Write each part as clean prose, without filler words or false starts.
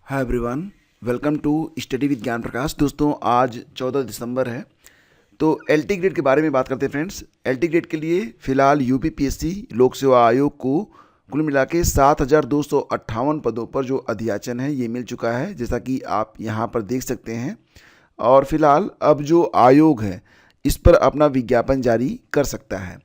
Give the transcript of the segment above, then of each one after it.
Hi everyone, welcome to study with Gyan Prakash. दोस्तों, आज 14 दिसंबर है। तो एलटी ग्रेड के बारे में बात करते हैं फ्रेंड्स। एलटी ग्रेड के लिए फ़िलहाल यूपीपीएससी लोक सेवा आयोग को कुल मिला के 7,258 पदों पर जो अध्याचन है ये मिल चुका है, जैसा कि आप यहाँ पर देख सकते हैं। और फिलहाल अब जो आयोग है इस पर अपना विज्ञापन जारी कर सकता है।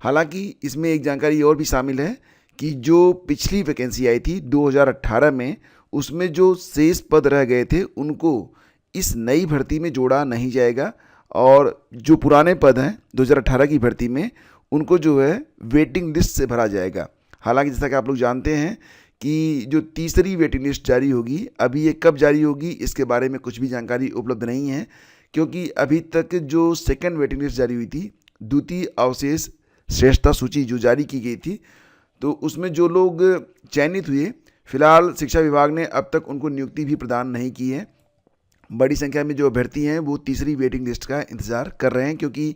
हालांकि इसमें एक जानकारी और भी शामिल है कि जो पिछली वैकेंसी आई थी 2018 में, उसमें जो शेष पद रह गए थे उनको इस नई भर्ती में जोड़ा नहीं जाएगा, और जो पुराने पद हैं 2018 की भर्ती में उनको जो है वेटिंग लिस्ट से भरा जाएगा। हालांकि जैसा कि आप लोग जानते हैं कि जो तीसरी वेटिंग लिस्ट जारी होगी, अभी ये कब जारी होगी इसके बारे में कुछ भी जानकारी उपलब्ध नहीं है, क्योंकि अभी तक जो सेकंड वेटिंग लिस्ट जारी हुई थी, द्वितीय अवशेष श्रेष्ठता सूची जो जारी की गई थी, तो उसमें जो लोग चयनित हुए, फिलहाल शिक्षा विभाग ने अब तक उनको नियुक्ति भी प्रदान नहीं की है। बड़ी संख्या में जो अभ्यर्थी हैं वो तीसरी वेटिंग लिस्ट का इंतज़ार कर रहे हैं, क्योंकि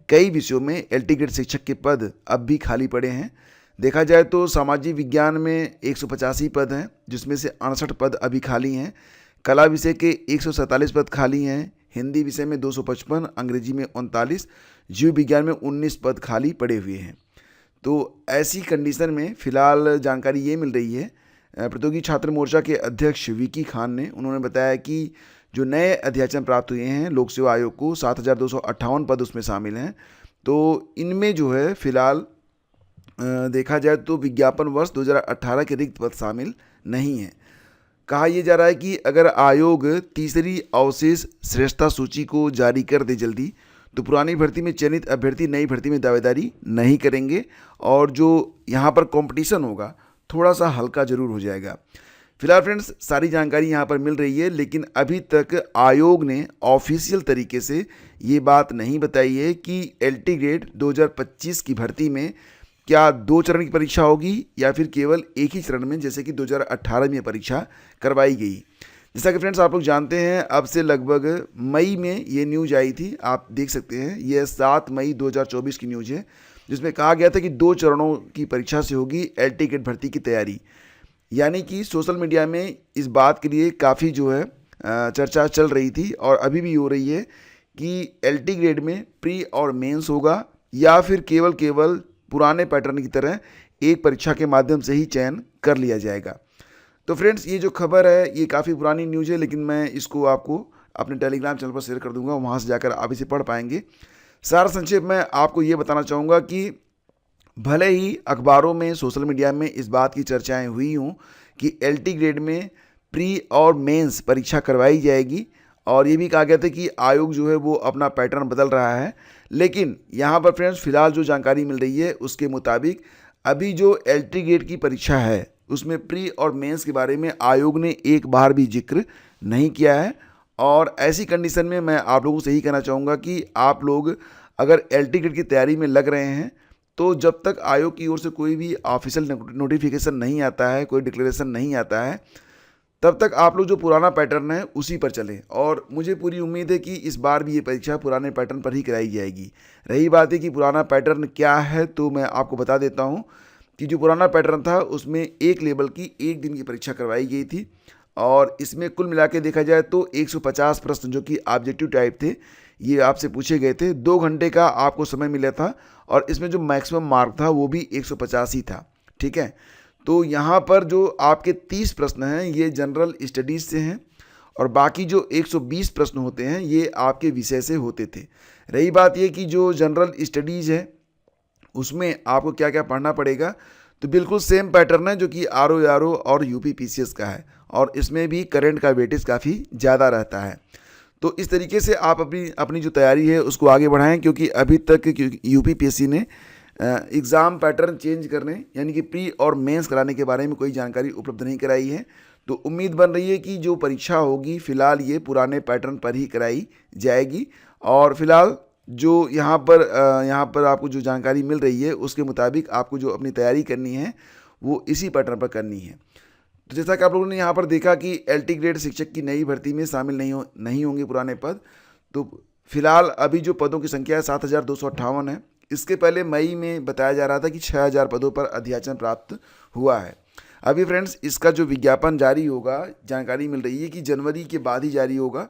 कई विषयों में एलटी ग्रेड शिक्षक के पद अब भी खाली पड़े हैं। देखा जाए तो सामाजिक विज्ञान में 185 पद हैं, जिसमें से 68 पद अभी खाली हैं। कला विषय के 147 पद खाली हैं। हिंदी विषय में 255, अंग्रेजी में 39, जीव विज्ञान में 19 पद खाली पड़े हुए हैं। तो ऐसी कंडीशन में फ़िलहाल जानकारी ये मिल रही है, प्रतियोगी छात्र मोर्चा के अध्यक्ष विकी खान ने, उन्होंने बताया कि जो नए अध्याचन प्राप्त हुए हैं लोक सेवा आयोग को, 7,258 पद उसमें शामिल हैं। तो इनमें जो है फ़िलहाल देखा जाए तो विज्ञापन वर्ष 2018 के रिक्त पद शामिल नहीं है। कहा यह जा रहा है कि अगर आयोग तीसरी अवशेष श्रेष्ठता सूची को जारी कर दे जल्दी, तो पुरानी भर्ती में चयनित अभ्यर्थी नई भर्ती में दावेदारी नहीं करेंगे, और जो यहाँ पर कंपटीशन होगा थोड़ा सा हल्का जरूर हो जाएगा। फिलहाल फ्रेंड्स, सारी जानकारी यहाँ पर मिल रही है, लेकिन अभी तक आयोग ने ऑफिशियल तरीके से ये बात नहीं बताई है कि एलटी ग्रेड 2025 की भर्ती में क्या 2 चरण की परीक्षा होगी या फिर केवल एक ही चरण में, जैसे कि 2018 में परीक्षा करवाई गई। जैसा कि फ्रेंड्स आप लोग जानते हैं, अब से लगभग मई में ये न्यूज आई थी, आप देख सकते हैं, यह 7 मई 2024 की न्यूज है, जिसमें कहा गया था कि 2 चरणों की परीक्षा से होगी एलटी ग्रेड भर्ती की तैयारी। यानी कि सोशल मीडिया में इस बात के लिए काफ़ी जो है चर्चा चल रही थी, और अभी भी हो रही है कि एलटी ग्रेड में प्री और मेंस होगा या फिर केवल पुराने पैटर्न की तरह एक परीक्षा के माध्यम से ही चयन कर लिया जाएगा। तो फ्रेंड्स, ये जो खबर है ये काफ़ी पुरानी न्यूज़ है, लेकिन मैं इसको आपको अपने टेलीग्राम चैनल पर शेयर कर दूंगा, वहाँ से जाकर आप इसे पढ़ पाएंगे। सार संक्षेप में आपको ये बताना चाहूँगा कि भले ही अखबारों में, सोशल मीडिया में इस बात की चर्चाएं हुई हों कि एलटी ग्रेड में प्री और मेंस परीक्षा करवाई जाएगी, और ये भी कहा गया था कि आयोग जो है वो अपना पैटर्न बदल रहा है, लेकिन यहाँ पर फ्रेंड्स फिलहाल जो जानकारी मिल रही है उसके मुताबिक अभी जो एलटी ग्रेड की परीक्षा है उसमें प्री और मेंस के बारे में आयोग ने एक बार भी जिक्र नहीं किया है। और ऐसी कंडीशन में मैं आप लोगों से यही कहना चाहूँगा कि आप लोग अगर एलटी ग्रेड की तैयारी में लग रहे हैं, तो जब तक आयोग की ओर से कोई भी ऑफिशियल नोटिफिकेशन नहीं आता है, कोई डिक्लेरेशन नहीं आता है, तब तक आप लोग जो पुराना पैटर्न है उसी पर चलें। और मुझे पूरी उम्मीद है कि इस बार भी ये परीक्षा पुराने पैटर्न पर ही कराई जाएगी। रही बात है कि पुराना पैटर्न क्या है, तो मैं आपको बता देता हूँ कि जो पुराना पैटर्न था उसमें एक लेवल की 1 दिन की परीक्षा करवाई गई थी, और इसमें कुल मिला के देखा जाए तो 150 प्रश्न जो कि ऑब्जेक्टिव टाइप थे, ये आपसे पूछे गए थे। 2 घंटे का आपको समय मिला था, और इसमें जो मैक्सिमम मार्क था वो भी 150 ही था। ठीक है, तो यहाँ पर जो आपके 30 प्रश्न हैं ये जनरल स्टडीज़ से हैं, और बाकी जो 120 प्रश्न होते हैं ये आपके विषय से होते थे। रही बात ये कि जो जनरल स्टडीज़ है उसमें आपको क्या क्या पढ़ना पड़ेगा, तो बिल्कुल सेम पैटर्न है जो कि आरओ और यूपीपीसीएस का है, और इसमें भी करंट का वेटेज काफ़ी ज़्यादा रहता है। तो इस तरीके से आप अपनी अपनी जो तैयारी है उसको आगे बढ़ाएं, क्योंकि अभी तक यूपीपीएससी ने एग्ज़ाम पैटर्न चेंज करने, यानी कि प्री और मेंस कराने के बारे में कोई जानकारी उपलब्ध नहीं कराई है। तो उम्मीद बन रही है कि जो परीक्षा होगी फ़िलहाल ये पुराने पैटर्न पर ही कराई जाएगी, और फिलहाल जो यहाँ पर आपको जो जानकारी मिल रही है उसके मुताबिक आपको जो अपनी तैयारी करनी है वो इसी पैटर्न पर करनी है। तो जैसा कि आप लोगों ने यहाँ पर देखा कि एलटी ग्रेड शिक्षक की नई भर्ती में शामिल नहीं होंगे पुराने पद। तो फिलहाल अभी जो पदों की संख्या है 7,258 है। इसके पहले मई में बताया जा रहा था कि 6,000 पदों पर अध्याचन प्राप्त हुआ है। अभी फ्रेंड्स इसका जो विज्ञापन जारी होगा, जानकारी मिल रही है कि जनवरी के बाद ही जारी होगा।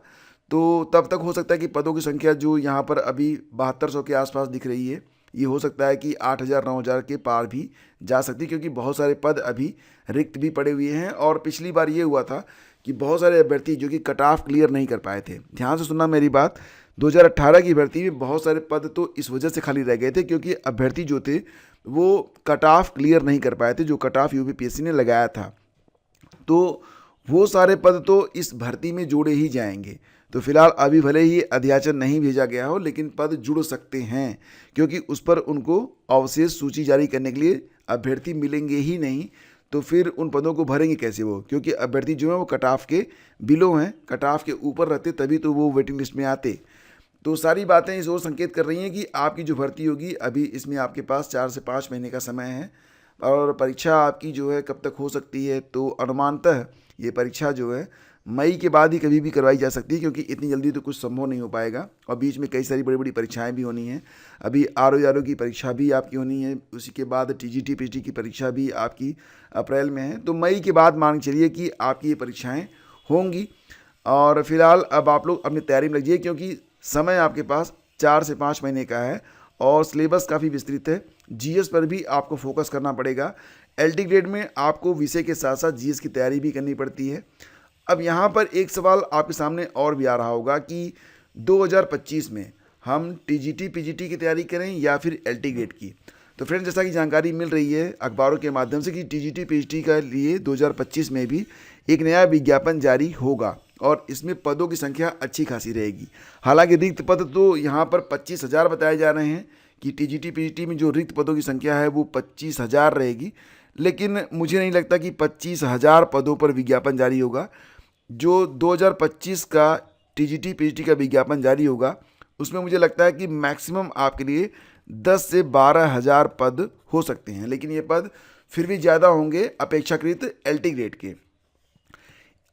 तो तब तक हो सकता है कि पदों की संख्या जो यहाँ पर अभी 7200 के आसपास दिख रही है, ये हो सकता है कि 8000 9000 के पार भी जा सकती है, क्योंकि बहुत सारे पद अभी रिक्त भी पड़े हुए हैं। और पिछली बार ये हुआ था कि बहुत सारे अभ्यर्थी जो कि कट ऑफ क्लियर नहीं कर पाए थे। ध्यान से सुनना मेरी बात, 2018 की भर्ती में बहुत सारे पद तो इस वजह से खाली रह गए थे क्योंकि अभ्यर्थी जो थे वो कट ऑफ क्लियर नहीं कर पाए थे, जो कट ऑफ यूपीपीएससी ने लगाया था। तो वो सारे पद तो इस भर्ती में जोड़े ही जाएंगे। तो फिलहाल अभी भले ही अध्याचन नहीं भेजा गया हो, लेकिन पद जुड़ सकते हैं, क्योंकि उस पर उनको अवशेष सूची जारी करने के लिए अभ्यर्थी मिलेंगे ही नहीं। तो फिर उन पदों को भरेंगे कैसे वो, क्योंकि अभ्यर्थी जो है वो कट ऑफ के बिलो हैं, कट ऑफ के ऊपर रहते तभी तो वो वेटिंग लिस्ट में आते। तो सारी बातें इस ओर संकेत कर रही हैं कि आपकी जो भर्ती होगी अभी इसमें आपके पास 4 से 5 महीने का समय है। और परीक्षा आपकी जो है कब तक हो सकती है, तो अनुमानतः ये परीक्षा जो है मई के बाद ही कभी भी करवाई जा सकती है, क्योंकि इतनी जल्दी तो कुछ संभव नहीं हो पाएगा। और बीच में कई सारी बड़ी बड़ी परीक्षाएं भी होनी हैं। अभी आरओ की परीक्षा भी आपकी होनी है, उसी के बाद टीजीटी पीजीटी की परीक्षा भी आपकी अप्रैल में है। तो मई के बाद मान के चलिए कि आपकी ये परीक्षाएँ होंगी। और फिलहाल अब आप लोग अपनी तैयारी में लगिए, क्योंकि समय आपके पास 4 से 5 महीने का है और सिलेबस काफ़ी विस्तृत है। जीएस पर भी आपको फोकस करना पड़ेगा। एलटी ग्रेड में आपको विषय के साथ साथ जीएस की तैयारी भी करनी पड़ती है। अब यहाँ पर एक सवाल आपके सामने और भी आ रहा होगा कि 2025 में हम टीजीटी पीजीटी की तैयारी करें या फिर एलटी ग्रेड की। तो फ्रेंड्स, जैसा कि जानकारी मिल रही है अखबारों के माध्यम से कि टीजीटी पीजीटी के लिए 2025 में भी एक नया विज्ञापन जारी होगा और इसमें पदों की संख्या अच्छी खासी रहेगी। हालांकि रिक्त पद तो यहाँ पर 25,000 बताए जा रहे हैं कि टीजीटी पीजीटी में जो रिक्त पदों की संख्या है वो 25,000 रहेगी, लेकिन मुझे नहीं लगता कि 25,000 पदों पर विज्ञापन जारी होगा। जो 2025 का टीजीटी पीजीटी का विज्ञापन जारी होगा उसमें मुझे लगता है कि मैक्सिमम आपके लिए 10 से 12,000 पद हो सकते हैं, लेकिन ये पद फिर भी ज़्यादा होंगे अपेक्षाकृत एलटी ग्रेड के।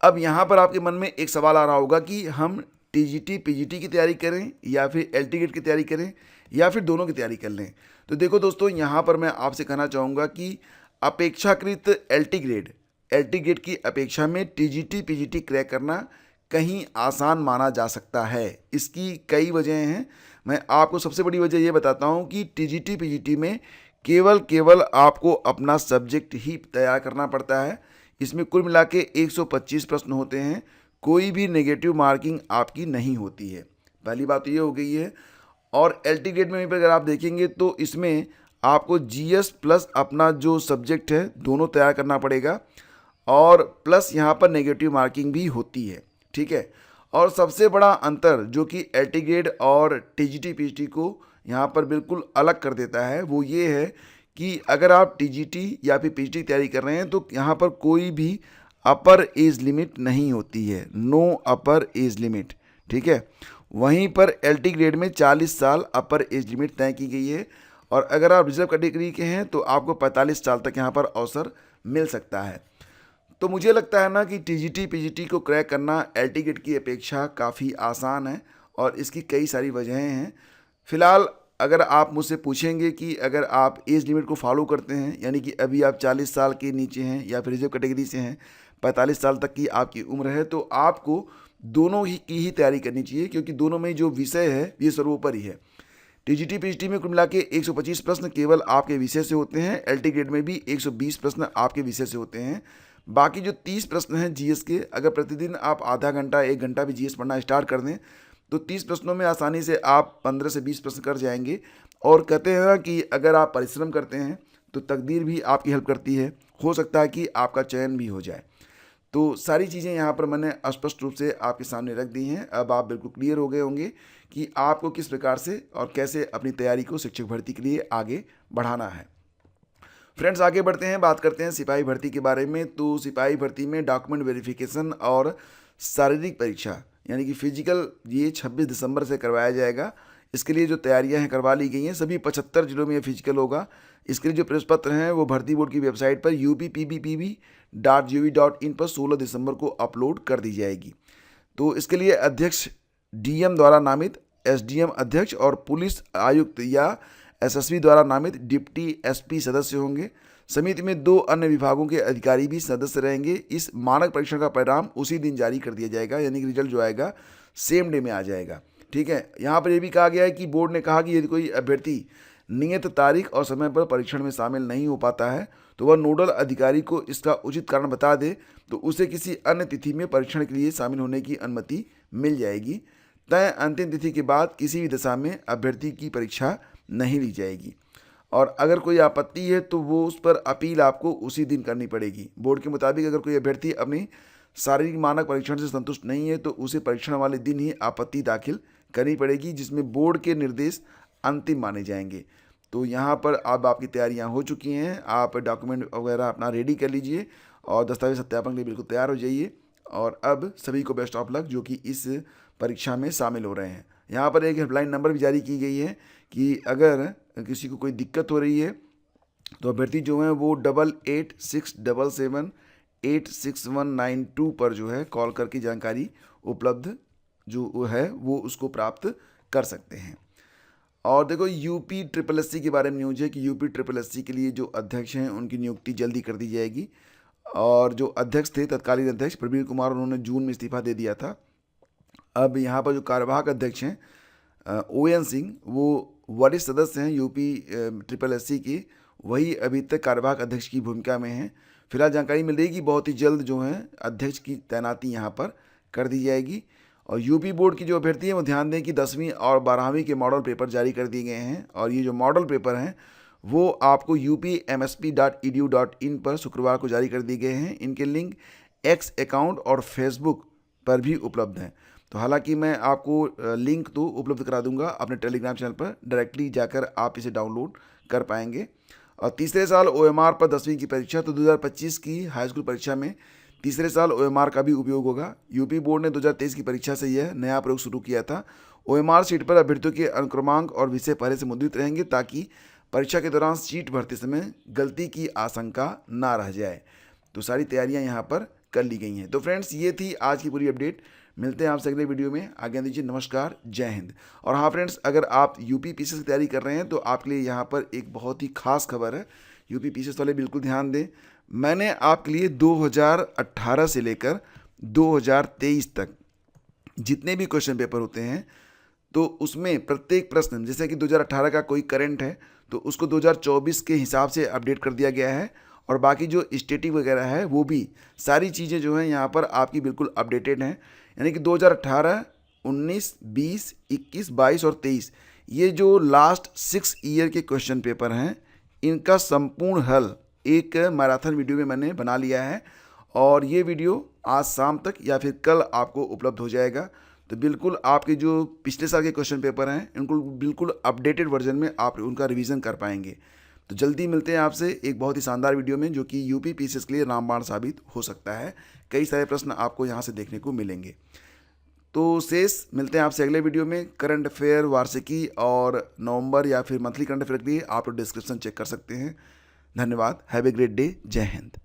अब यहाँ पर आपके मन में एक सवाल आ रहा होगा कि हम टीजीटी पीजीटी की तैयारी करें या फिर एलटी ग्रेड की तैयारी करें या फिर दोनों की तैयारी कर लें। तो देखो दोस्तों, यहाँ पर मैं आपसे कहना चाहूँगा कि अपेक्षाकृत एलटी ग्रेड की अपेक्षा में टीजीटी पीजीटी क्रैक करना कहीं आसान माना जा सकता है। इसकी कई वजह हैं। मैं आपको सबसे बड़ी वजह ये बताता हूँ कि टीजीटी पीजीटी में केवल आपको अपना सब्जेक्ट ही तैयार करना पड़ता है। इसमें कुल मिला के 125 प्रश्न होते हैं, कोई भी नेगेटिव मार्किंग आपकी नहीं होती है। पहली बात तो ये हो गई है। और एलटी ग्रेड में अगर आप देखेंगे तो इसमें आपको जीएस प्लस अपना जो सब्जेक्ट है दोनों तैयार करना पड़ेगा और प्लस यहाँ पर नेगेटिव मार्किंग भी होती है, ठीक है। और सबसे बड़ा अंतर जो कि एलटी ग्रेड और टीजीटी पीजीटी को यहाँ पर बिल्कुल अलग कर देता है वो ये है कि अगर आप टीजीटी या फिर पीजीटी की तैयारी कर रहे हैं तो यहाँ पर कोई भी अपर एज लिमिट नहीं होती है, नो अपर एज लिमिट, ठीक है। वहीं पर एलटी ग्रेड में 40 साल अपर एज लिमिट तय की गई है और अगर आप रिजर्व कैटेगरी के हैं तो आपको 45 साल तक यहाँ पर अवसर मिल सकता है। तो मुझे लगता है ना कि टीजीटी पीजीटी को क्रैक करना एलटी ग्रेड की अपेक्षा काफ़ी आसान है और इसकी कई सारी वजहें हैं। फिलहाल अगर आप मुझसे पूछेंगे कि अगर आप एज लिमिट को फॉलो करते हैं, यानी कि अभी आप 40 साल के नीचे हैं या फिर रिजर्व कैटेगरी से हैं, 45 साल तक की आपकी उम्र है, तो आपको दोनों ही की ही तैयारी करनी चाहिए, क्योंकि दोनों में जो विषय है ये सर्वोपरि है। टीजीटी पीजीटी में कुल मिला के 125 प्रश्न केवल आपके विषय से होते हैं, एलटी ग्रेड में भी 120 प्रश्न आपके विषय से होते हैं। बाकी जो 30 प्रश्न हैं जीएस के, अगर प्रतिदिन आप आधा घंटा 1 घंटा भी जीएस पढ़ना स्टार्ट कर दें तो 30 प्रश्नों में आसानी से आप 15 से 20 प्रश्न कर जाएंगे। और कहते हैं ना कि अगर आप परिश्रम करते हैं तो तकदीर भी आपकी हेल्प करती है, हो सकता है कि आपका चयन भी हो जाए। तो सारी चीज़ें यहाँ पर मैंने स्पष्ट रूप से आपके सामने रख दी हैं। अब आप बिल्कुल क्लियर हो गए होंगे कि आपको किस प्रकार से और कैसे अपनी तैयारी को शिक्षक भर्ती के लिए आगे बढ़ाना है। फ्रेंड्स, आगे बढ़ते हैं, बात करते हैं सिपाही भर्ती के बारे में। तो सिपाही भर्ती में डॉक्यूमेंट वेरिफिकेशन और शारीरिक परीक्षा यानी कि फिजिकल ये 26 दिसंबर से करवाया जाएगा। इसके लिए जो तैयारियां हैं करवा ली गई हैं। सभी 75 जिलों में ये फिजिकल होगा। इसके लिए जो प्रवेश पत्र हैं वो भर्ती बोर्ड की वेबसाइट पर upppb.gov.in पर 16 दिसंबर को अपलोड कर दी जाएगी। तो इसके लिए अध्यक्ष डीएम द्वारा नामित एसडीएम अध्यक्ष और पुलिस आयुक्त या एसएसपी द्वारा नामित डिप्टी एसपी सदस्य होंगे। समिति में 2 अन्य विभागों के अधिकारी भी सदस्य रहेंगे। इस मानक परीक्षण का परिणाम उसी दिन जारी कर दिया जाएगा, यानी कि रिजल्ट जो आएगा सेम डे में आ जाएगा। ठीक है, यहाँ पर यह भी कहा गया है कि बोर्ड ने कहा कि यदि कोई अभ्यर्थी नियत तारीख और समय पर परीक्षण में शामिल नहीं हो पाता है तो वह नोडल अधिकारी को इसका उचित कारण बता दे तो उसे किसी अन्य तिथि में परीक्षण के लिए शामिल होने की अनुमति मिल जाएगी। तय अंतिम तिथि के बाद किसी भी दशा में अभ्यर्थी की परीक्षा नहीं ली जाएगी और अगर कोई आपत्ति है तो वो उस पर अपील आपको उसी दिन करनी पड़ेगी। बोर्ड के मुताबिक अगर कोई अभ्यर्थी अपनी शारीरिक मानक परीक्षण से संतुष्ट नहीं है तो उसे परीक्षण वाले दिन ही आपत्ति दाखिल करनी पड़ेगी, जिसमें बोर्ड के निर्देश अंतिम माने जाएंगे। तो यहाँ पर अब आपकी तैयारियाँ हो चुकी हैं, आप डॉक्यूमेंट वगैरह अपना रेडी कर लीजिए और दस्तावेज सत्यापन के लिए बिल्कुल तैयार हो जाइए। और अब सभी को बेस्ट ऑफ लक जो कि इस परीक्षा में शामिल हो रहे हैं। यहाँ पर एक हेल्पलाइन नंबर भी जारी की गई है कि अगर किसी को कोई दिक्कत हो रही है तो अभ्यर्थी जो हैं वो 8867786192 पर जो है कॉल करके जानकारी उपलब्ध जो है वो उसको प्राप्त कर सकते हैं। और देखो यूपी ट्रिपल एससी के बारे में न्यूज़ है कि यूपी ट्रिपल एससी के लिए जो अध्यक्ष हैं उनकी नियुक्ति जल्दी कर दी जाएगी। और जो अध्यक्ष थे तत्कालीन अध्यक्ष प्रवीण कुमार, उन्होंने जून में इस्तीफा दे दिया था। अब यहाँ पर जो कार्यवाहक अध्यक्ष हैं ON सिंह, वो वरिष्ठ सदस्य हैं यूपी ट्रिपल एससी के, वही अभी तक कार्यवाहक अध्यक्ष की भूमिका में हैं। फिलहाल जानकारी मिल रही है कि बहुत ही जल्द जो है अध्यक्ष की तैनाती यहाँ पर कर दी जाएगी। और यूपी बोर्ड की जो अभ्यर्थी हैं वो ध्यान दें कि 10वीं और 12वीं के मॉडल पेपर जारी कर दिए गए हैं और ये जो मॉडल पेपर हैं वो आपको upmsp.edu.in पर शुक्रवार को जारी कर दिए गए हैं। इनके लिंक X अकाउंट और फेसबुक पर भी उपलब्ध हैं। तो हालांकि मैं आपको लिंक तो उपलब्ध करा दूंगा अपने टेलीग्राम चैनल पर, डायरेक्टली जाकर आप इसे डाउनलोड कर पाएंगे। और तीसरे साल OMR पर 10वीं की परीक्षा, तो 2025 की हाई स्कूल परीक्षा में तीसरे साल OMR का भी उपयोग होगा। यूपी बोर्ड ने 2023 की परीक्षा से यह नया प्रयोग शुरू किया था। OMR सीट पर अभ्यर्थियों के अनुक्रमांक और विषय पहले से मुद्रित रहेंगे ताकि परीक्षा के दौरान सीट भरते समय गलती की आशंका ना रह जाए। तो सारी तैयारियां यहाँ पर कर ली गई हैं। तो फ्रेंड्स, ये थी आज की पूरी अपडेट। मिलते हैं आपसे अगले वीडियो में। आज्ञा दीजिए, नमस्कार, जय हिंद। और हाँ फ्रेंड्स, अगर आप यूपी PCS की तैयारी कर रहे हैं तो आपके लिए यहाँ पर एक बहुत ही खास खबर है। यूपी PCS वाले बिल्कुल ध्यान दें, मैंने आपके लिए 2018 से लेकर 2023 तक जितने भी क्वेश्चन पेपर होते हैं तो उसमें प्रत्येक प्रश्न, जैसे कि 2018 का कोई करंट है तो उसको 2024 के हिसाब से अपडेट कर दिया गया है। और बाकी जो स्टैटिक वगैरह है वो भी सारी चीज़ें जो हैं यहाँ पर आपकी बिल्कुल अपडेटेड हैं। यानी कि 2018, 19, 20, 21, 22 और 23 ये जो लास्ट 6 ईयर के क्वेश्चन पेपर हैं, इनका संपूर्ण हल एक मैराथन वीडियो में मैंने बना लिया है और ये वीडियो आज शाम तक या फिर कल आपको उपलब्ध हो जाएगा। तो बिल्कुल आपके जो पिछले साल के क्वेश्चन पेपर हैं इनको बिल्कुल अपडेटेड वर्जन में आप उनका रिवीजन कर पाएंगे। तो जल्दी मिलते हैं आपसे एक बहुत ही शानदार वीडियो में जो कि यूपी PCS के लिए रामबाण साबित हो सकता है। कई सारे प्रश्न आपको यहाँ से देखने को मिलेंगे। तो शेष मिलते हैं आपसे अगले वीडियो में। करंट अफेयर, वार्षिकी और नवंबर या फिर मंथली करंट अफेयर के लिए आप लोग डिस्क्रिप्शन चेक कर सकते हैं। धन्यवाद। Have a great day. जय हिंद।